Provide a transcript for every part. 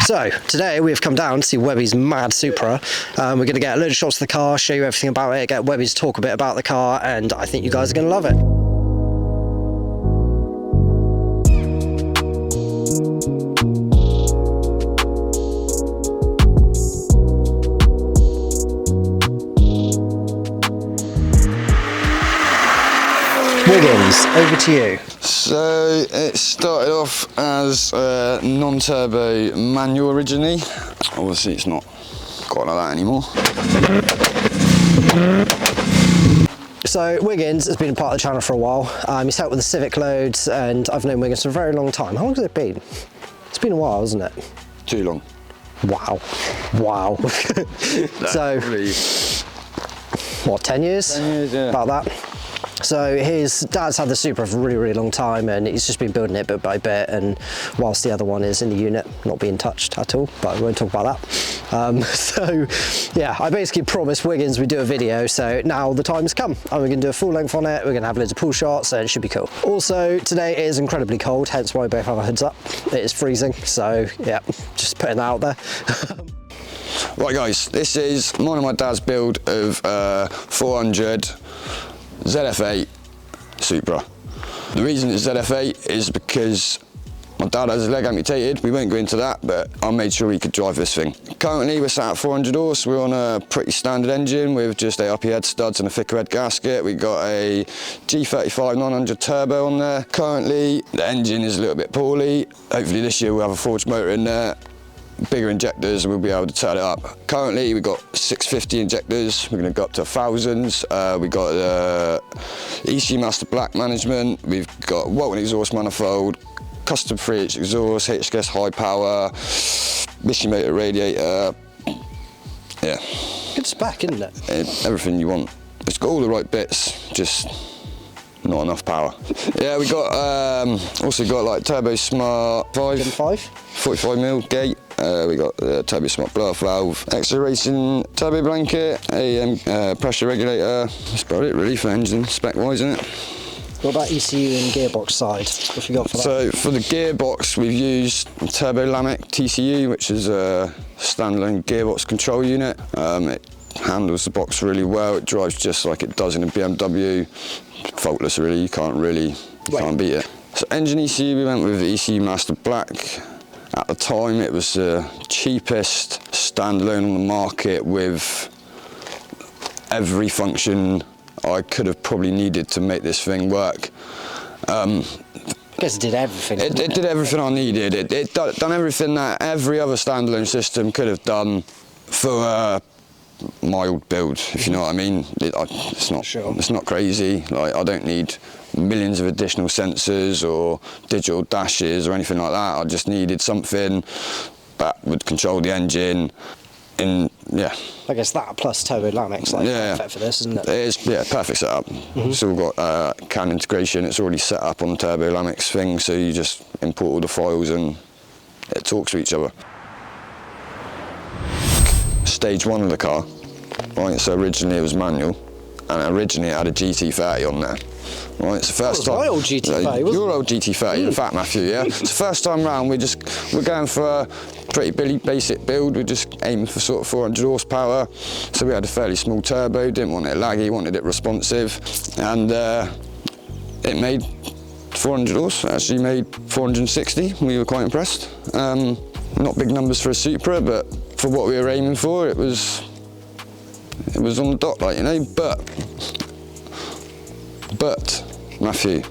So today we have come down to see Webby's mad Supra. We're going to get a load of shots of the car, show you everything about it, get Webby to talk a bit about the car, and I think you guys are going to love it. Wiggins, over to you. So it started off as a non-turbo manual originally. Obviously it's not quite like that anymore. So Wiggins has been a part of the channel for a while. He's helped with the Civic loads, and I've known Wiggins for a very long time. How long has it been? It's been a while, hasn't it? Too long. Wow. Wow. So, really. What, 10 years? 10 years, yeah. About that. So his dad's had the Supra for a really, really long time, and he's just been building it bit by bit, and whilst the other one is in the unit, not being touched at all, but I won't talk about that. So yeah, I basically promised Wiggins we'd do a video, so now the time has come, and we're going to do a full length on it. We're going to have loads of pull shots, and it should be cool. Also, today it is incredibly cold, hence why we both have our hoods up. It is freezing, so yeah, just putting that out there. Right guys, this is mine and my dad's build of 400 ZF8 Supra. The reason it's ZF8 is because my dad has his leg amputated. We won't go into that, but I made sure he could drive this thing. Currently we're sat at 400 horse. We're on a pretty standard engine with just ARP head studs and a thicker head gasket. We got a G35 900 turbo on there. Currently the engine is a little bit poorly. Hopefully this year we'll have a forged motor in there, bigger injectors, and we'll be able to turn it up. Currently we've got 650 injectors. We're going to go up to 1000s. We've got ECU Master Black management. We've got Walton exhaust manifold, custom 3H exhaust, HKS high power, Mission motor radiator. Yeah. Good spec, isn't it? Everything you want. It's got all the right bits, just not enough power. Yeah, we got also got like Turbo Smart 45mm gate. We got the Turbo Smart blow off valve, Exoracing turbo blanket, a pressure regulator. That's about it really for engine spec wise, isn't it? What about ECU and gearbox side? What have you got for that? So for the gearbox, we've used Turbo Lamic TCU, which is a standalone gearbox control unit. It handles the box really well. It drives just like it does in a BMW. Faultless really, you can't beat it. So engine ECU, we went with ECU Master Black. At the time it was the cheapest standalone on the market with every function I could have probably needed to make this thing work. I guess it did everything. It did everything I needed. It done everything that every other standalone system could have done for a mild build, if you know what I mean. It's not crazy. Like, I don't need millions of additional sensors or digital dashes or anything like that. I just needed something that would control the engine. Yeah. I guess that plus Turbo Lamic's like perfect for this, isn't it? It is, yeah, perfect setup. It's all got CAN integration. It's already set up on the Turbo Lamic's thing, so you just import all the files and it talks to each other. Stage one of the car, right? So originally it was manual, and originally it had a GT30 on there. Right, it's the first time. My old GT30, wasn't it? Your old GT30, in fact, Matthew, yeah. It's the first time round, we're going for a pretty basic build. We're just aiming for sort of 400 horsepower. So we had a fairly small turbo, didn't want it laggy, wanted it responsive, and it made 400 horse. It actually made 460. We were quite impressed. Not big numbers for a Supra, but for what we were aiming for, it was on the dot, like, you know. But Matthew,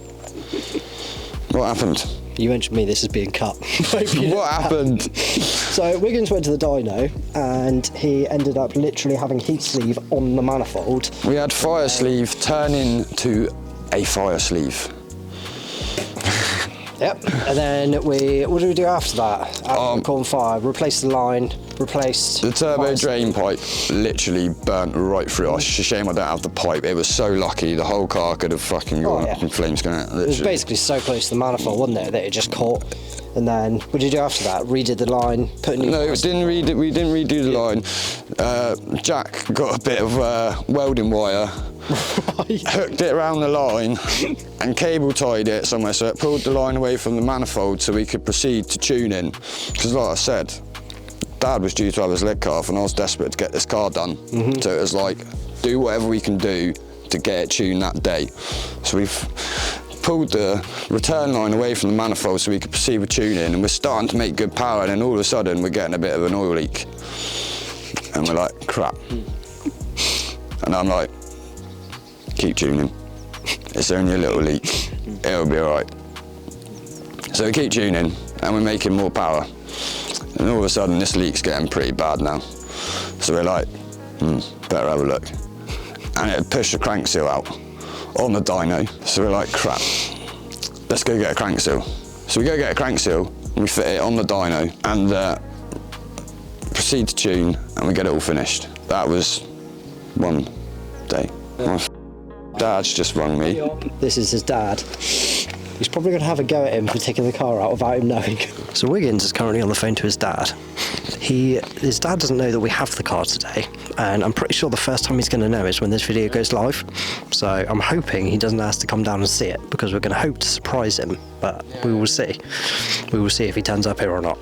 what happened? You mentioned me, this is being cut. What happened? So Wiggins went to the dyno, and he ended up literally having heat sleeve on the manifold. We had fire sleeve turn into a fire sleeve. Yep. And then what did we do after that? After caught on fire, replaced the line, replaced the turbo drain pipe. Literally burnt right through. It's a shame I don't have the pipe. It was so lucky. The whole car could have fucking gone up in flames going out. Literally. It was basically so close to the manifold, wasn't it, that it just caught. And then what did you do after that? Redid the line, put a new. No, we didn't redo the line. Jack got a bit of welding wire, hooked it around the line, and cable tied it somewhere so it pulled the line away from the manifold so we could proceed to tuning. Because like I said, Dad was due to have his leg cut off and I was desperate to get this car done. So it was like, do whatever we can do to get it tuned that day. So we've pulled the return line away from the manifold so we could proceed with tuning, and we're starting to make good power, and then all of a sudden we're getting a bit of an oil leak. And we're like, crap. And I'm like, keep tuning. It's only a little leak. It'll be all right. So we keep tuning and we're making more power. And all of a sudden this leak's getting pretty bad now. So we're like, better have a look. And it had pushed the crank seal out on the dyno. So we're like, crap, let's go get a crank seal. So we go get a crank seal, and we fit it on the dyno and proceed to tune, and we get it all finished. That was one day. My dad's just rung me. This is his dad. He's probably going to have a go at him for taking the car out without him knowing. So Wiggins is currently on the phone to his dad. His dad doesn't know that we have the car today, and I'm pretty sure the first time he's going to know is when this video goes live. So I'm hoping he doesn't ask to come down and see it, because we're going to hope to surprise him, but we will see. We will see if he turns up here or not.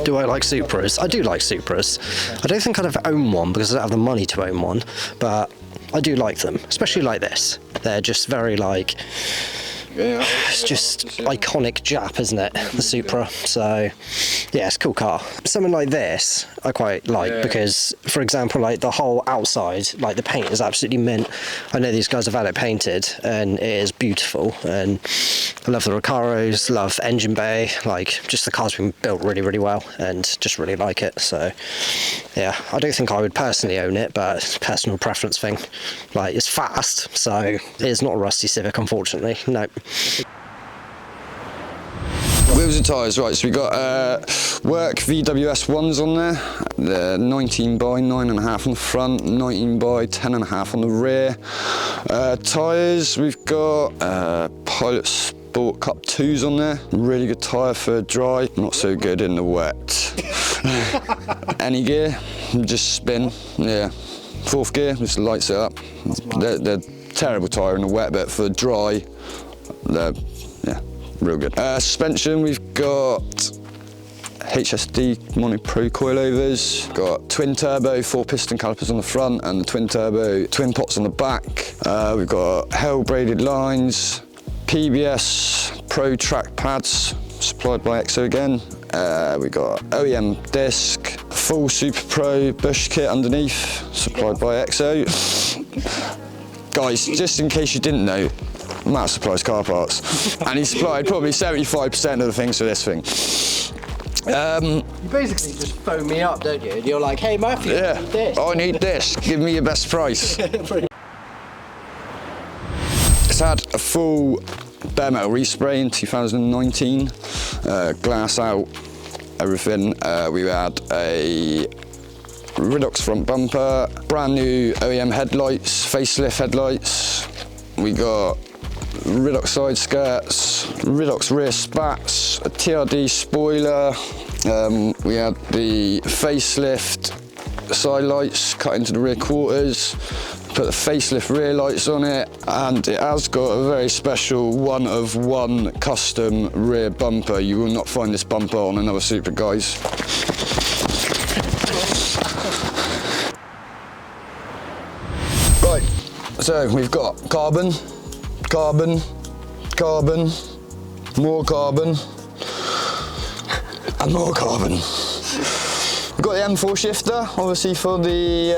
Do I like Supras? I do like Supras. I don't think I'd ever own one because I don't have the money to own one, but I do like them, especially like this. They're just very like, it's just iconic Jap, isn't it? The Supra. So yeah, it's a cool car. Something like this I quite like because, for example, like the whole outside, like the paint is absolutely mint. I know these guys have had it painted and it is beautiful, and I love the Recaros, love engine bay, like just the car's been built really, really well, and just really like it. So yeah, I don't think I would personally own it, but it's a personal preference thing. Like, it's fast, so it's not a rusty Civic, unfortunately. No. Wheels and tyres, right, so we got work VWS 1s on there. They're 19 by 9.5 on the front, 19 by 10.5 on the rear. Tyres, we've got Pilot Sport Cup 2s on there. Really good tyre for dry, not so good in the wet. Any gear, just spin, yeah. 4th gear, just lights it up. They're terrible tyre in the wet, but for dry, they're, yeah, real good. Suspension, we've got HSD Mono Pro coilovers, got twin turbo 4-piston calipers on the front and the twin turbo twin pots on the back. We've got Hell braided lines, PBS Pro track pads supplied by Exo again. We've got OEM disc, full Super Pro bush kit underneath supplied by Exo. Guys, just in case you didn't know, Matt supplies car parts, and he supplied probably 75% of the things for this thing. You basically just phone me up, don't you? And you're like, hey Matthew, yeah, I need this. I need this, give me your best price. It's had a full bare metal respray in 2019, glass out, everything. We had a Redox front bumper, brand new OEM headlights, facelift headlights. We got Redox side skirts, Redox rear spats, a TRD spoiler. We had the facelift side lights cut into the rear quarters, put the facelift rear lights on it, and it has got a very special one-of-one custom rear bumper. You will not find this bumper on another Supra, guys. Right, so we've got carbon, carbon, carbon, more carbon, and more carbon. We've got the M4 shifter, obviously for the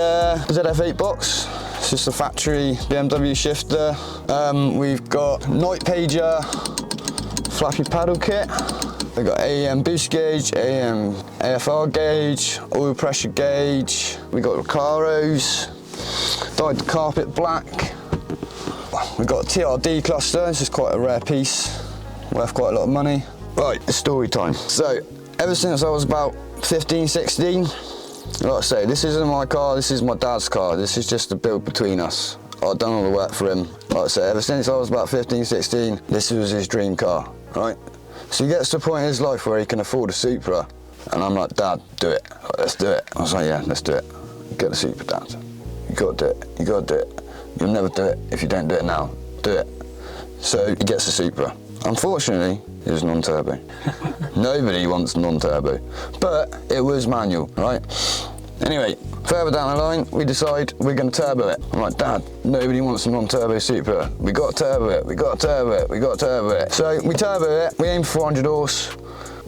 ZF8 box. It's just a factory BMW shifter. We've got night pager, flappy paddle kit. We've got AEM boost gauge, AEM AFR gauge, oil pressure gauge. We've got Recaros, dyed the carpet black. We've got a TRD cluster. This is quite a rare piece, worth quite a lot of money. Right, it's story time. So, ever since I was about 15, 16, like I say, this isn't my car, this is my dad's car. This is just a build between us. I've done all the work for him. Like I say, ever since I was about 15, 16, this was his dream car, right? So he gets to a point in his life where he can afford a Supra, and I'm like, Dad, do it, let's do it. I was like, yeah, let's do it. Get a Supra, Dad. You gotta do it, you gotta do it. You'll never do it if you don't do it now. Do it. So he gets a Supra. Unfortunately, it was non-turbo. Nobody wants non-turbo, but it was manual, right? Anyway, further down the line, we decide we're going to turbo it. I'm like, Dad, nobody wants a non-turbo Supra. We got to turbo it, we got to turbo it, we got to turbo it. So we turbo it, we aim for 400 horse.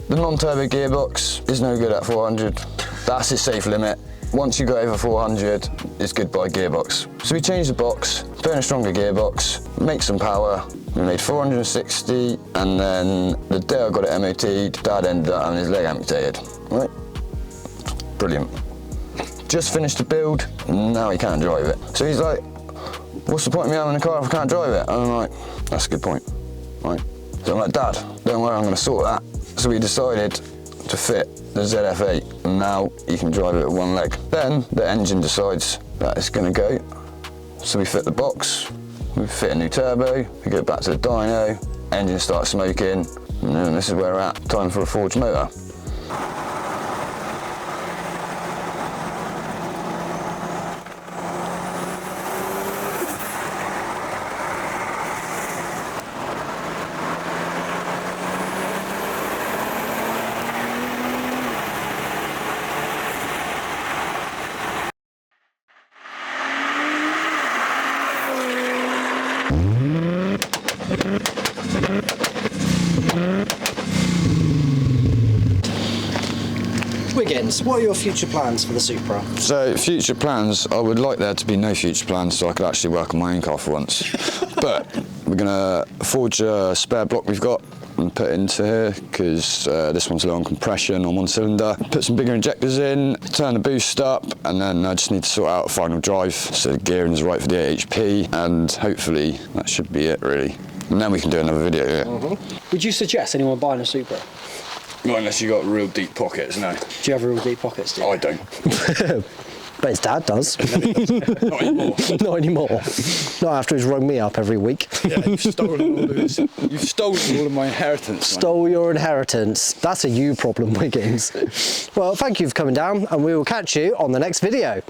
The non-turbo gearbox is no good at 400. That's its safe limit. Once you go over 400, it's goodbye gearbox. So we changed the box, put in a stronger gearbox, make some power. We made 460, and then the day I got it MOT'd, Dad ended up having his leg amputated. Right? Brilliant. Just finished the build, and now he can't drive it. So he's like, what's the point of me having a car if I can't drive it? And I'm like, that's a good point, right? So I'm like, Dad, don't worry, I'm gonna sort that. So we decided to fit the ZF8, and now he can drive it with one leg. Then the engine decides that it's gonna go. So we fit the box, we fit a new turbo, we go back to the dyno, engine starts smoking, and then this is where we're at, time for a forged motor. Wiggins, what are your future plans for the Supra? So future plans, I would like there to be no future plans so I could actually work on my own car for once. But we're gonna forge a spare block we've got and put it into here because this one's low on compression on one cylinder. Put some bigger injectors in, turn the boost up, and then I just need to sort out a final drive so the gearing is right for the 8HP, and hopefully that should be it really. And then we can do another video. Yeah. Would you suggest anyone buying a Supra? Not unless you got real deep pockets, no. Do you have real deep pockets, do you? I don't. But his dad does. Not anymore. Not anymore. Not after he's rung me up every week. Yeah, you've stolen all of my inheritance. Stole your inheritance. That's a you problem, Wiggins. Well, thank you for coming down, and we will catch you on the next video.